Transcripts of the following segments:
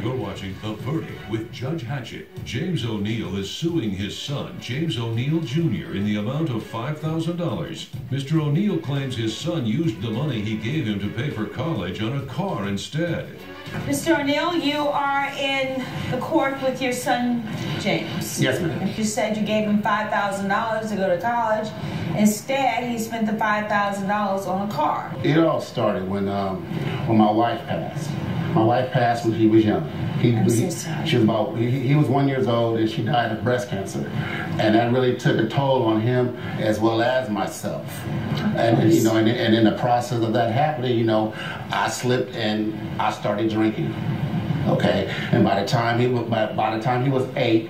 You're watching The Verdict with Judge Hatchett. James O'Neal is suing his son, James O'Neal Jr., in the amount of $5,000. Mr. O'Neal claims his son used the money he gave him to pay for college on a car instead. Mr. O'Neal, you are in the court with your son, James. Yes, ma'am. You said you gave him $5,000 to go to college. Instead, he spent the $5,000 on a car. It all started when my wife passed. My wife passed when he was young. He was 1 year old and she died of breast cancer, and that really took a toll on him as well as myself. And and in the process of that happening, I slipped and I started drinking. Okay, and by the time he was 8,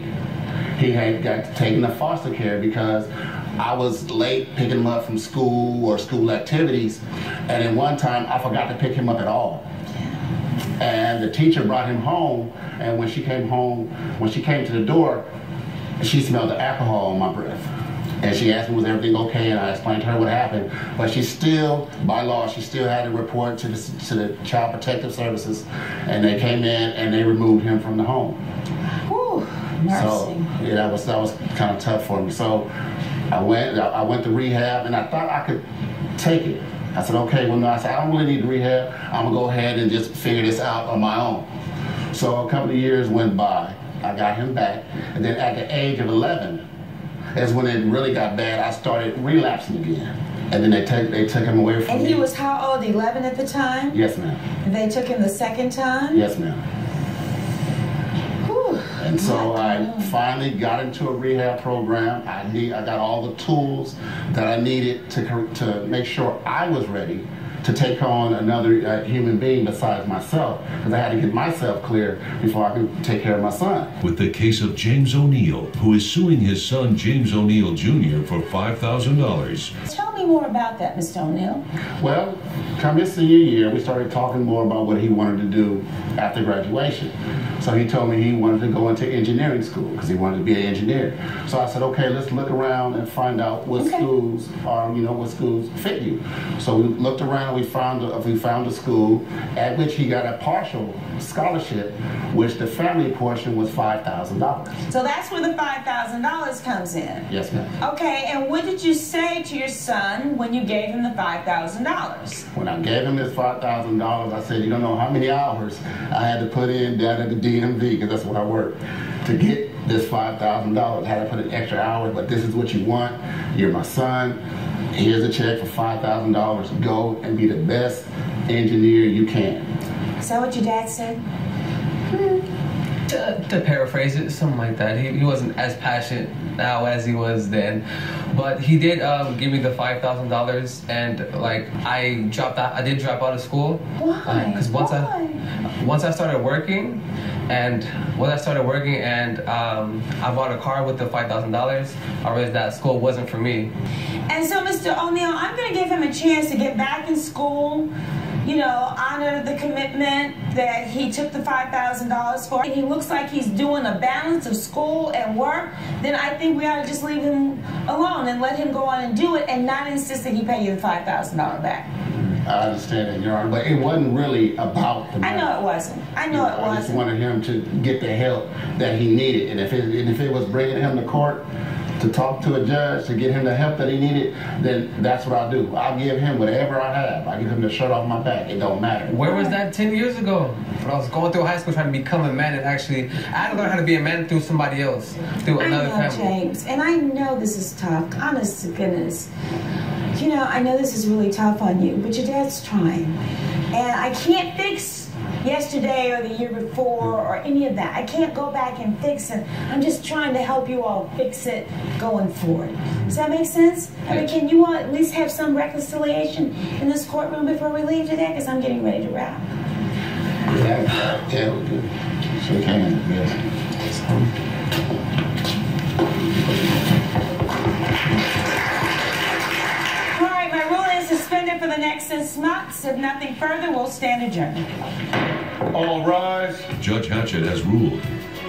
he had got taken to foster care because I was late picking him up from school or school activities, and then one time I forgot to pick him up at all. And the teacher brought him home, and when she came to the door, she smelled the alcohol on my breath. And she asked me, was everything okay? And I explained to her what happened. But she still, by law, she still had to report to the Child Protective Services, and they came in and they removed him from the home. Whew, mercy. So yeah, that was kind of tough for me. So I went to rehab, and I thought I could take it. I said, okay, well, no, I said, I don't really need rehab. I'm going to go ahead and just figure this out on my own. So a couple of years went by. I got him back. And then at the age of 11 is when it really got bad. I started relapsing again. And then they took him away from me. And he was how old, 11 at the time? Yes, ma'am. And they took him the second time? Yes, ma'am. And so I finally got into a rehab program. I got all the tools that I needed to make sure I was ready to take on another human being besides myself, because I had to get myself clear before I could take care of my son. With the case of James O'Neal, who is suing his son, James O'Neal Jr., for $5,000. Tell me more about that, Mr. O'Neal. Well, come his senior year, we started talking more about what he wanted to do after graduation. So he told me he wanted to go into engineering school because he wanted to be an engineer. So I said, okay, let's look around and find out what schools are, what schools fit you. So we looked around, we found a school at which he got a partial scholarship, which the family portion was $5,000. So that's where the $5,000 comes in. Yes, ma'am. Okay, and what did you say to your son when you gave him the $5,000? When I gave him this $5,000, I said, you don't know how many hours I had to put in down at the DMV, because that's where I work, to get this $5,000. I had to put in extra hours, but this is what you want. You're my son. Here's a check for $5,000. Go and be the best engineer you can. Is that what your dad said? To paraphrase it, something like that. He wasn't as passionate now as he was then, but he did give me the $5,000, and I did drop out of school. Why? Because once I started working, and I bought a car with the $5,000, I realized that school wasn't for me. And so, Mr. O'Neal, I'm going to give him a chance to get back in school, honor the commitment that he took the $5,000 for. And he looks like he's doing a balance of school and work. Then I think we ought to just leave him alone and let him go on and do it, and not insist that he pay you the $5,000 back. I understand that, Your Honor, but it wasn't really about the money. I know it wasn't. I know it wasn't. I just wanted him to get the help that he needed, and if it was bringing him to court to talk to a judge to get him the help that he needed, then that's what I'll do. I'll give him whatever I have. I give him the shirt off my back. It don't matter. Where was that 10 years ago? When I was going through high school trying to become a man, and actually, I had to learn how to be a man through somebody else, through another family. James, and I know this is tough. Honest to goodness. I know this is really tough on you, but your dad's trying. And I can't fix yesterday or the year before or any of that. I can't go back and fix it. I'm just trying to help you all fix it going forward. Does that make sense? I mean, can you all at least have some reconciliation in this courtroom before we leave today? Because I'm getting ready to wrap. Yeah, we're good. Shake hands, yes. For the next 6 months. If nothing further, we'll stand adjourned. All rise. Judge Hatchett has ruled.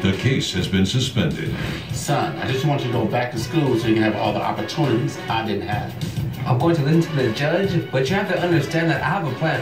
The case has been suspended. Son, I just want you to go back to school so you can have all the opportunities I didn't have. I'm going to listen to the judge, but you have to understand that I have a plan.